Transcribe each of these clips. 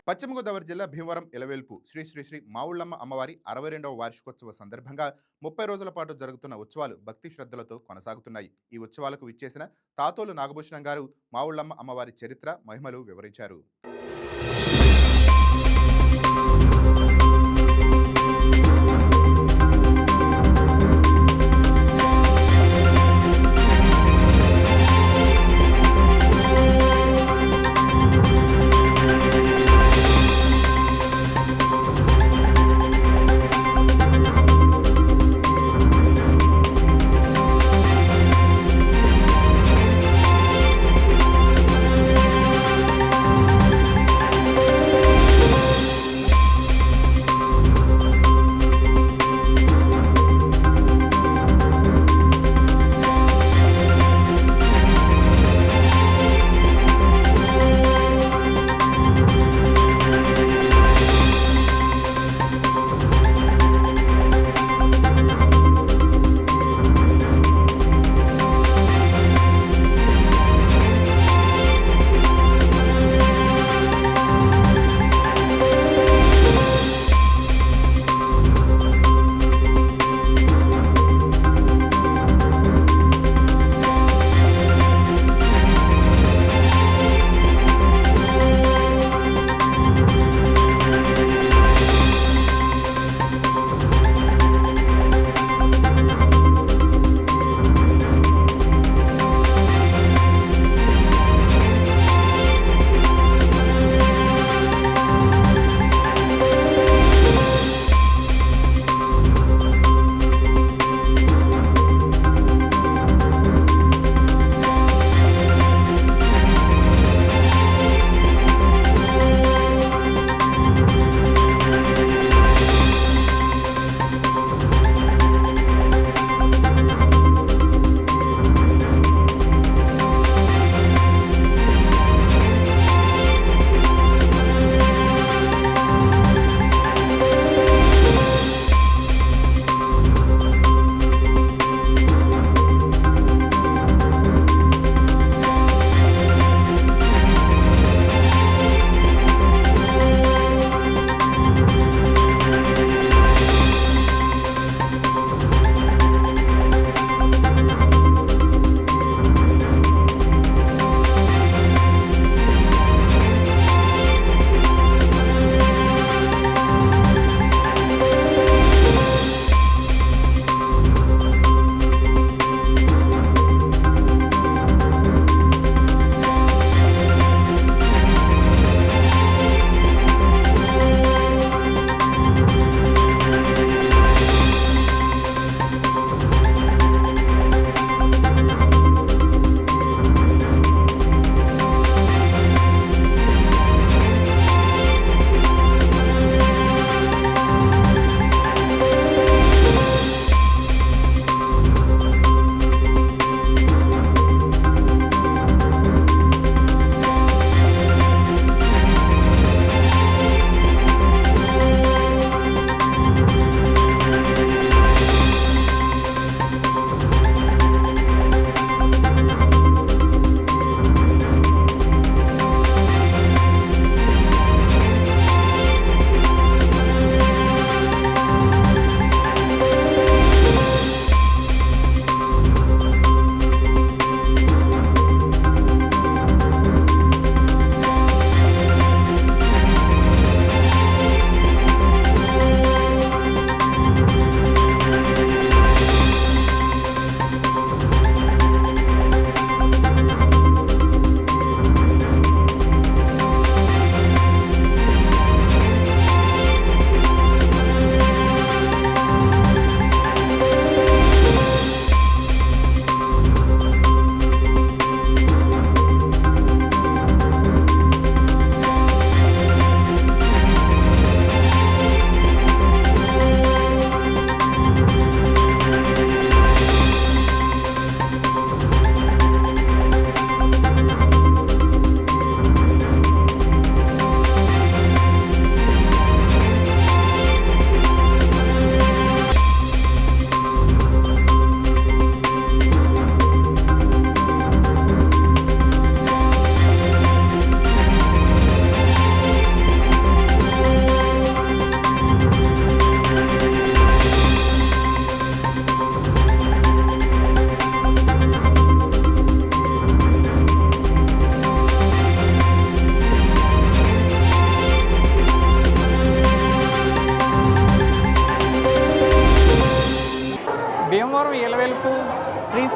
పశ్చిమ గోదావరి జిల్లా భీమవరం ఇలవేల్పు శ్రీ శ్రీ శ్రీ మావుళ్ళమ్మ అమ్మవారి 62వ వార్షికోత్సవ సందర్భంగా 30 రోజుల పాటు జరుగుతున్న ఉత్సవాలు భక్తి శ్రద్ధలతో కొనసాగుతున్నాయి. ఈ ఉత్సవాలకు విచ్చేసిన తాతోలు నాగభూషణం గారు మావుళ్ళమ్మ అమ్మవారి చరిత్ర మహిమలు వివరించారు.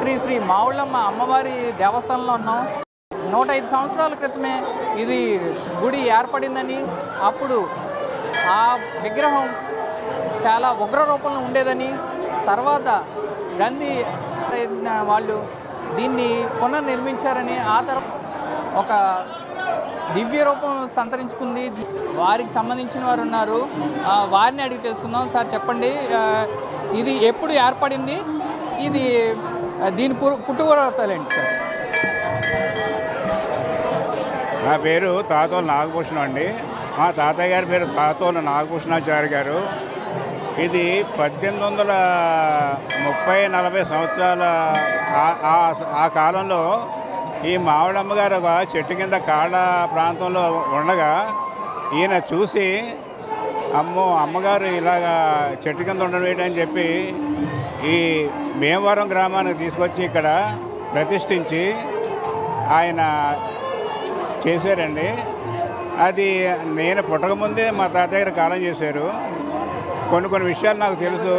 శ్రీ శ్రీ మావుళ్ళమ్మ అమ్మవారి దేవస్థానంలో ఉన్నాం. 105 సంవత్సరాల క్రితమే ఇది గుడి ఏర్పడిందని, అప్పుడు ఆ విగ్రహం చాలా ఉగ్ర రూపంలో ఉండేదని, తర్వాత గాంధీ వాళ్ళు దీన్ని పునర్నిర్మించారని, ఆ తర్వాత ఒక దివ్య రూపం సంతరించుకుంది. వారికి సంబంధించిన వారు ఉన్నారు, వారిని అడిగి తెలుసుకుందాం. సార్ చెప్పండి, ఇది ఎప్పుడు ఏర్పడింది, ఇది దీని పుట్టుకథలేంటి సార్? నా పేరు తాతోలు నాగభూషణం అండి. మా తాతయ్య గారి పేరు తాతోలు నాగభూషణాచారి గారు. ఇది 1830-40 సంవత్సరాల ఆ కాలంలో ఈ మావుళ్ళమ్మ గారు ఒక చెట్టు కింద కాళ్ళ ప్రాంతంలో ఉండగా ఈయన చూసి, అమ్మగారు ఇలాగా చెట్టు కింద ఉండడం ఏంటని చెప్పి ఈ భీమవరం గ్రామానికి తీసుకొచ్చి ఇక్కడ ప్రతిష్ఠించి ఆయన చేశారండి. అది నేను పుట్టకముందే మా తాతయ్య గారు కాలం చేశారు. కొన్ని విషయాలు నాకు తెలుసు.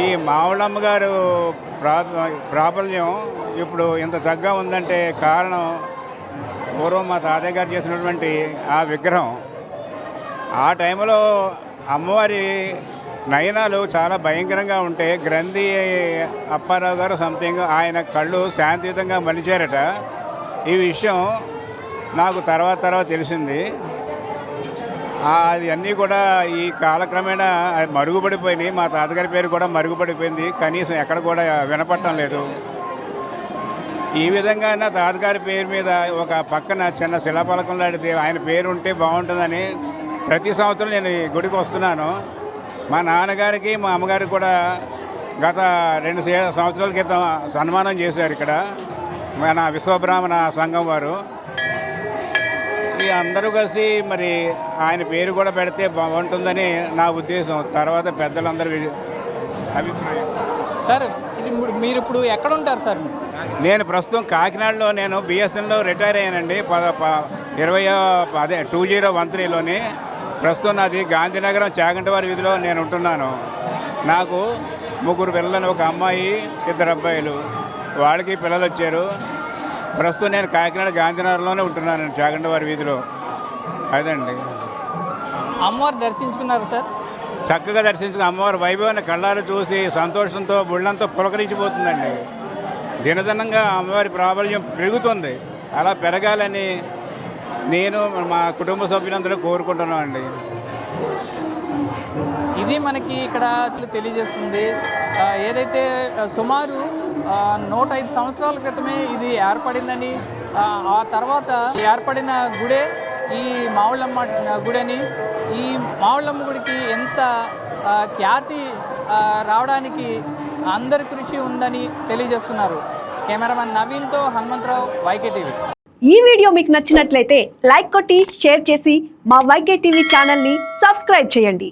ఈ మావుళ్ళమ్మ గారు ప్రాబల్యం ఇప్పుడు ఇంత చక్కగా ఉందంటే కారణం పూర్వం మా తాతయ్య గారు చేసినటువంటి ఆ విగ్రహం. ఆ టైంలో అమ్మవారి నయనాలు చాలా భయంకరంగా ఉంటే గ్రంథి అప్పారావు గారు సంథింగ్ ఆయన కళ్ళు శాంతియుతంగా మలిచారట. ఈ విషయం నాకు తర్వాత తెలిసింది. అది అన్నీ కూడా ఈ కాలక్రమేణా మరుగుపడిపోయినాయి. మా తాతగారి పేరు కూడా మరుగుపడిపోయింది, కనీసం ఎక్కడ కూడా వినపడటం లేదు. ఈ విధంగా నా తాతగారి పేరు మీద ఒక పక్కన చిన్న శిలాఫలకం లాంటిది ఆయన పేరు ఉంటే బాగుంటుందని ప్రతి సంవత్సరం నేను ఈ గుడికి వస్తున్నాను. మా నాన్నగారికి మా అమ్మగారికి కూడా గత 2 సంవత్సరాల క్రితం సన్మానం చేశారు ఇక్కడ మన విశ్వబ్రాహ్మణ సంఘం వారు. ఈ అందరూ కలిసి మరి ఆయన పేరు కూడా పెడితే బాగుంటుందని నా ఉద్దేశం. తర్వాత పెద్దలందరూ అభిప్రాయం. సార్ మీరు ఇప్పుడు ఎక్కడ ఉంటారు సార్? నేను ప్రస్తుతం కాకినాడలో, నేను బిఎస్ఎన్లో రిటైర్ అయ్యానండి. 2013లోని. ప్రస్తుతం నాది గాంధీనగరం చాగంటివారి వీధిలో నేను ఉంటున్నాను. నాకు 3 పిల్లలు, ఒక అమ్మాయి, 2 అబ్బాయిలు. వాళ్ళకి పిల్లలు వచ్చారు. ప్రస్తుతం నేను కాకినాడ గాంధీనగర్లోనే ఉంటున్నాను, చాగంటివారి వీధిలో. అదండి. అమ్మవారు దర్శించుకున్నారు సార్? చక్కగా దర్శించుకుని అమ్మవారి వైభవాన్ని కళ్ళారు చూసి సంతోషంతో బుళ్ళంతా పులకరించిపోతుందండి. దినదినంగా అమ్మవారి ప్రాబల్యం పెరుగుతుంది. అలా పెరగాలని నేను మా కుటుంబ సభ్యులందరూ కోరుకుంటున్నాం అండి. ఇది మనకి ఇక్కడ తెలియజేస్తుంది. ఏదైతే సుమారు 105 సంవత్సరాల క్రితమే ఇది ఏర్పడిందని, ఆ తర్వాత ఏర్పడిన గుడే ఈ మావుళ్ళమ్మ గుడని, ఈ మావుళ్ళమ్మ గుడికి ఎంత ఖ్యాతి రావడానికి అందరి కృషి ఉందని తెలియజేస్తున్నారు. కెమెరామెన్ నవీన్తో హనుమంతరావు, వైకే టీవీ. ఈ వీడియో మీకు నచ్చినట్లయితే లైక్ కొట్టి షేర్ చేసి మా వైకే టీవీ ఛానల్ని సబ్స్క్రైబ్ చేయండి.